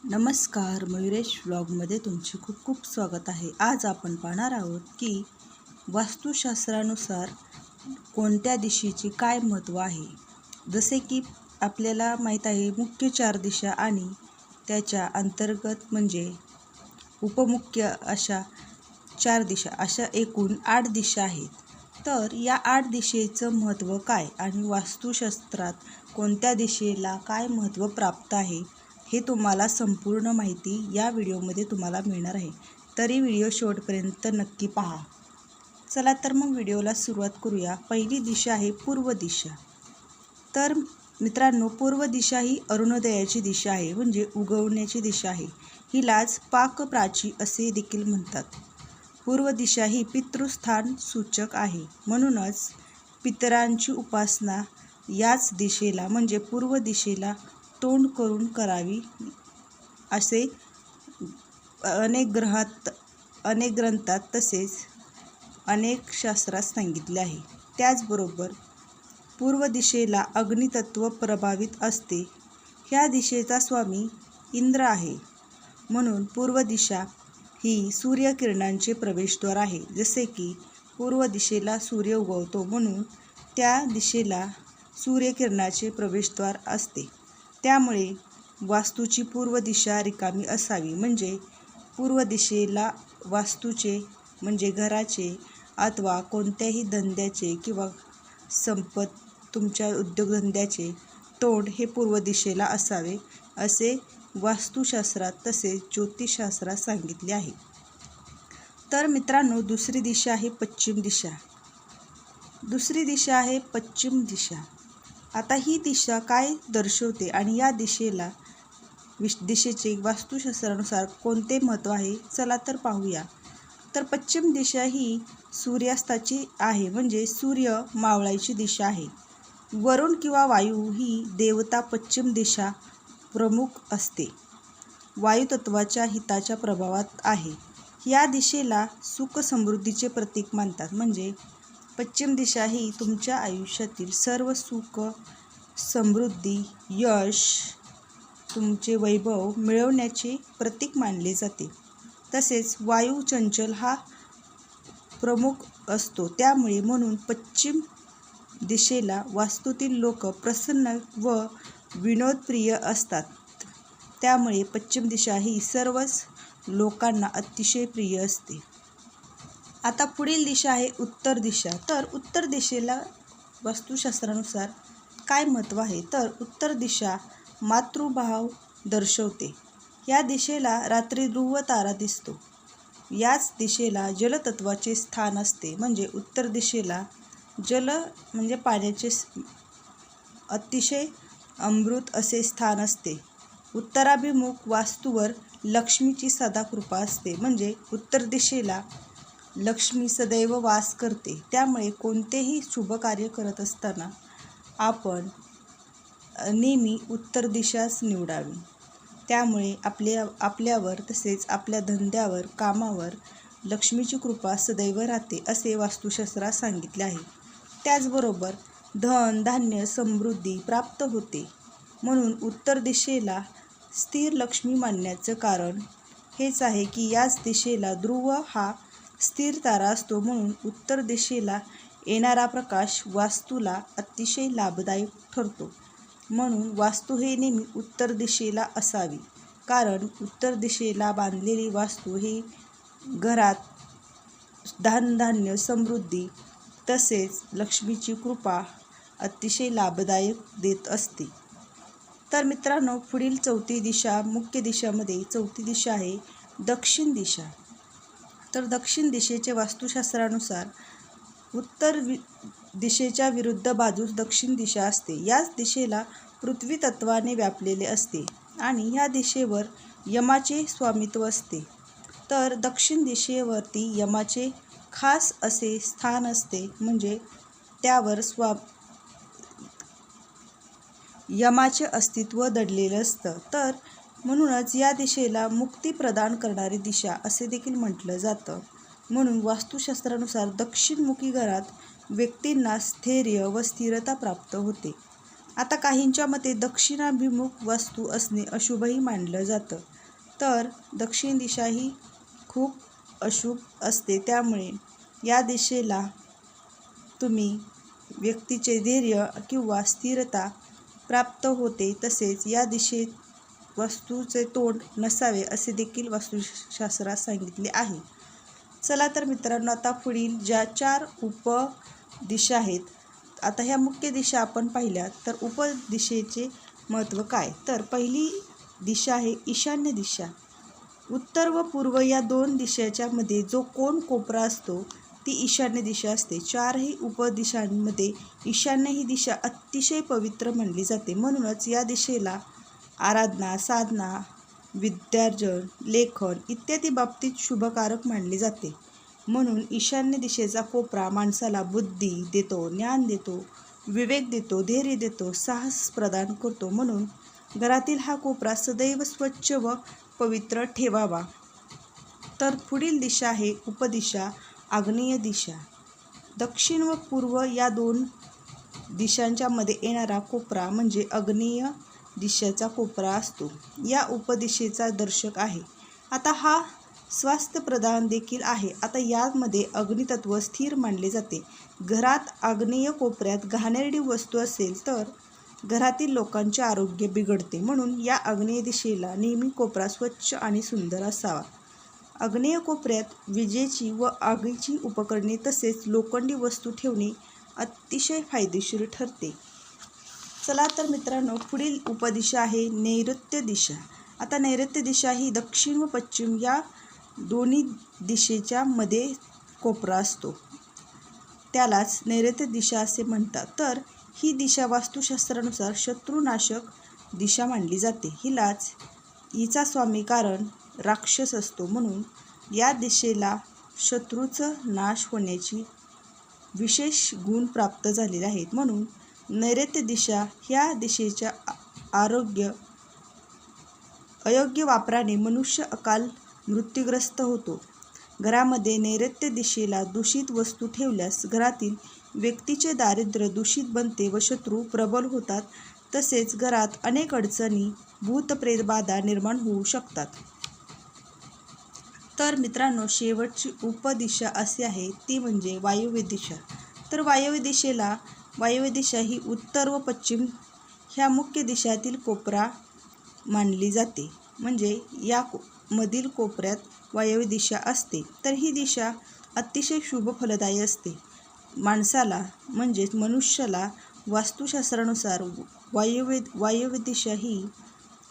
नमस्कार, मयुरेश व्लॉगमध्ये तुमचे खूप खूप स्वागत आहे। आज आपण पाहणार आहोत की वास्तुशास्त्रानुसार कोणत्या दिशेचे काय महत्त्व आहे। जसे की आपल्याला माहीत आहे मुख्य 4 दिशा आणि त्याच्या अंतर्गत म्हणजे उपमुख्य अशा 4 दिशा, अशा एकूण 8 दिशा आहेत। तर या 8 दिशेचं महत्त्व काय आणि वास्तुशास्त्रात कोणत्या दिशेला काय महत्त्व प्राप्त आहे हे तुम्हाला संपूर्ण माहिती या व्हिडिओमध्ये तुम्हाला मिळणार आहे। तरी व्हिडिओ शेवटपर्यंत नक्की पहा। चला तर मग व्हिडिओला सुरुवात करूया। पहिली दिशा आहे पूर्व दिशा। तर मित्रांनो, पूर्व दिशा ही अरुणोदयाची दिशा आहे, म्हणजे उगवण्याची दिशा आहे। हिलाच पाकप्राची असे देखील म्हणतात। पूर्व दिशा ही पितृस्थान सूचक आहे, म्हणूनच पितरांची उपासना याच दिशेला म्हणजे पूर्व दिशेला तोंड करून करावी असे अनेक ग्रंथात तसेच अनेक शास्त्रात सांगितले आहे। त्याचबरोबर पूर्व दिशेला अग्नितत्व प्रभावित असते। ह्या दिशेचा स्वामी इंद्र आहे, म्हणून पूर्व दिशा ही सूर्यकिरणांचे प्रवेशद्वार आहे। जसे की पूर्व दिशेला सूर्य उगवतो, म्हणून त्या दिशेला सूर्यकिरणाचे प्रवेशद्वार असते। त्यामुळे वास्तूची पूर्व दिशा रिकामी असावी, म्हणजे पूर्व दिशेला वास्तूचे म्हणजे घराचे अथवा कोणत्याही धंद्याचे किंवा तुमच्या उद्योगधंद्याचे तोंड हे पूर्व दिशेला असावे असे वास्तुशास्त्रात तसेच ज्योतिषशास्त्रात सांगितले आहे। तर मित्रांनो, दुसरी दिशा आहे पश्चिम दिशा। दुसरी दिशा आहे पश्चिम दिशा। आता ही दिशा काय दर्शवते आणि या दिशेचे वास्तुशास्त्रानुसार कोणते महत्त्व आहे, चला तर पाहूया। तर पश्चिम दिशा ही सूर्यास्ताची आहे, म्हणजे सूर्य मावळायची दिशा आहे। वरुण किंवा वायू ही देवता पश्चिम दिशा प्रमुख असते, वायुतत्वाच्या हिताच्या प्रभावात आहे। या दिशेला सुख समृद्धीचे प्रतीक मानतात, म्हणजे पश्चिम दिशा ही तुमच्या आयुष्यातील सर्व सुख समृद्धी, यश, तुमचे वैभव मिळवण्याचे प्रतीक मानले जाते। तसेच वायू चंचल हा प्रमुख असतो, त्यामुळे म्हणून पश्चिम दिशेला वास्तूतील लोक प्रसन्न व विनोदप्रिय असतात। त्यामुळे पश्चिम दिशा ही सर्वच लोकांना अतिशय प्रिय असते। आता पुढील दिशा आहे उत्तर दिशा। तर उत्तर दिशेला वास्तुशास्त्रानुसार काय महत्त्व आहे, तर उत्तर दिशा मातृभाव दर्शवते। या दिशेला रात्री ध्रुव तारा दिसतो। याच दिशेला जलतत्वाचे स्थान असते, म्हणजे उत्तर दिशेला जल म्हणजे पाण्याचे अतिशय अमृत असे स्थान असते। उत्तराभिमुख वास्तूवर लक्ष्मीची सदा कृपा असते, म्हणजे उत्तर दिशेला लक्ष्मी सदैव वास करते। त्यामुळे कोणतेही शुभ कार्य करत असताना आपण नेहमी उत्तर दिशाच निवडावी। त्यामुळे आपल्यावर तसेच आपल्या धंद्यावर, कामावर लक्ष्मीची कृपा सदैव राहते असे वास्तुशास्त्रात सांगितले आहे। त्याचबरोबर धन धान्य समृद्धी प्राप्त होते, म्हणून उत्तर दिशेला स्थिर लक्ष्मी मानण्याचं कारण हेच आहे की याच दिशेला ध्रुव हा स्थिर तारा असतो, म्हणून उत्तर दिशेला येणारा प्रकाश वास्तूला अतिशय लाभदायक ठरतो। म्हणून वास्तू हे नेहमी उत्तर दिशेला असावी, कारण उत्तर दिशेला बांधलेली वास्तू ही घरात धनधान्य समृद्धी तसेच लक्ष्मीची कृपा अतिशय लाभदायक देत असते। तर मित्रांनो, पुढील चौथी दिशा, मुख्य दिशामध्ये चौथी दिशा आहे दक्षिण दिशा। तर दक्षिण दिशेचे वास्तुशास्त्रानुसार उत्तर दिशेच्या विरुद्ध बाजूस दक्षिण दिशा असते। याच दिशेला पृथ्वी तत्वाने व्यापलेले असते आणि ह्या दिशेवर यमाचे स्वामित्व असते। तर दक्षिण दिशेवरती यमाचे खास असे स्थान असते, म्हणजे त्यावर यमाचे अस्तित्व दडलेलं असतं। तर म्हणूनच या दिशेला मुक्ती प्रदान करणारी दिशा असे देखील म्हटलं जातं। म्हणून वास्तुशास्त्रानुसार दक्षिणमुखी घरात व्यक्तींना स्थैर्य व स्थिरता प्राप्त होते। आता काहींच्या मते दक्षिणाभिमुख वास्तू असणे अशुभही मानलं जातं। तर दक्षिण दिशा ही खूप अशुभ असते, त्यामुळे या दिशेला तुम्ही व्यक्तीचे धैर्य किंवा स्थिरता प्राप्त होते. तसेच या दिशेत वस्तूचे तोंड नसावे असे देखील वास्तुशास्त्रात सांगितले आहे. चला तर मित्रांनो, आता पुढील ज्या 4 उपदिशा आहेत, आता ह्या मुख्य दिशा आपण पाहिल्या, तर उपदिशेचे महत्त्व काय? तर पहिली दिशा आहे ईशान्य दिशा. उत्तर व पूर्व या 2 दिशाच्या मध्ये जो कोपरा असतो ती ईशान्य दिशा असते. 4ही उपदिशांमध्ये ईशान्य ही दिशा अतिशय पवित्र मानली जाते. म्हणूनच या दिशेला आराधना, साधना, विद्यार्जन, लेखन इत्यादी बाबतीत शुभकारक मानले जाते. म्हणून ईशान्य दिशेचा कोपरा माणसाला बुद्धी देतो, ज्ञान देतो, विवेक देतो, धैर्य देतो, साहस प्रदान करतो. म्हणून घरातील हा कोपरा सदैव स्वच्छ व पवित्र ठेवावा. तर पुढील दिशा आहे उपदिशा आग्नेय दिशा. दक्षिण व पूर्व या 2 दिशांच्या मध्ये येणारा कोपरा म्हणजे आग्नेय दिशेचा कोपरा असतो. या उपदिशेचा दर्शक आहे. आता हा स्वास्थ्य प्रदान देखील आहे. आता यामध्ये अग्नितत्व स्थिर मानले जाते. घरात आग्नेय कोपऱ्यात घाणेरडी वस्तू असेल तर घरातील लोकांचे आरोग्य बिघडते. म्हणून या आग्नेय दिशेला नेहमी कोपरा स्वच्छ आणि सुंदर असावा. आग्नेय कोपऱ्यात विजेची व आगीची उपकरणे तसेच लोखंडी वस्तू ठेवणे अतिशय फायदेशीर ठरते. चला तर मित्रांनो, पुढील उपदिशा आहे नैऋत्य दिशा. आता नैऋत्य दिशा ही दक्षिण व पश्चिम या दोन्ही दिशेच्या मध्ये कोपरा असतो. त्यालाच नैऋत्य दिशा असे म्हणतात. तर ही दिशा वास्तुशास्त्रानुसार शत्रुनाशक दिशा मानली जाते. हिचा स्वामी कारण राक्षस असतो. म्हणून या दिशेला शत्रूचा नाश होण्याची विशेष गुण प्राप्त झालेले आहेत. म्हणून नैऋत्य दिशा ह्या दिशेच्या अयोग्य वापराने मनुष्य अकाल मृत्यूग्रस्त होतो. घरामध्ये नैऋत्य दिशेला दूषित वस्तू ठेवल्यास घरातील व्यक्तीचे दारिद्र्य दूषित बनते व शत्रू प्रबल होतात. तसेच घरात अनेक अडचणी, भूतप्रेतबाधा निर्माण होऊ शकतात. तर मित्रांनो, शेवटची उपदिशा अशी आहे, ती म्हणजे वायव्य दिशा. तर वायव्य दिशा ही उत्तर व पश्चिम ह्या मुख्य दिशातील कोपरा मानली जाते. म्हणजे या मधील कोपऱ्यात वायव्य दिशा असते. तर ही दिशा अतिशय शुभ फलदायी असते. माणसाला म्हणजेच मनुष्याला वास्तुशास्त्रानुसार वायव्य दिशा ही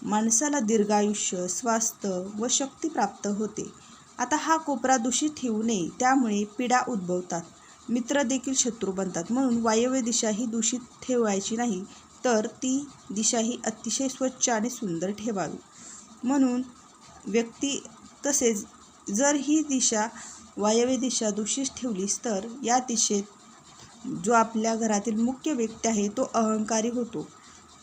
माणसाला दीर्घायुष्य, स्वास्थ्य व शक्ती प्राप्त होते. आता हा कोपरा दूषित ठेवू नये, त्यामुळे पीडा उद्भवतात, मित्र देखील शत्रू बनतात. म्हणून वायव्य दिशा ही दूषित ठेवायची नाही, तर ती दिशा ही अतिशय स्वच्छ आणि सुंदर ठेवावी. म्हणून तसेच जर ही दिशा वायव्य दिशा दूषित ठेवलीस तर या दिशेत जो आपल्या घरातील मुख्य व्यक्ती आहे तो अहंकारी होतो.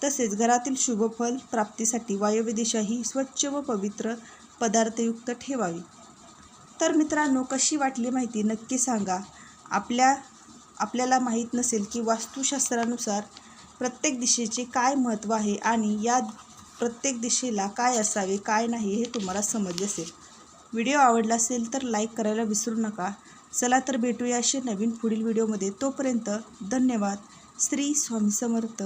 तसेच घरातील शुभफल प्राप्तीसाठी वायव्य दिशा ही स्वच्छ व पवित्र पदार्थयुक्त ठेवावी. तर मित्रांनो, कशी वाटली माहिती नक्की सांगा. आपल्याला माहीत नसेल की वास्तुशास्त्रानुसार प्रत्येक दिशेचे काय महत्त्व आहे आणि या प्रत्येक दिशेला काय असावे काय नाही हे तुम्हाला समजले असेल. व्हिडिओ आवडला असेल तर लाईक करायला विसरू नका. चला तर भेटूया असे नवीन पुढील व्हिडिओमध्ये. तोपर्यंत धन्यवाद. श्री स्वामी समर्थ.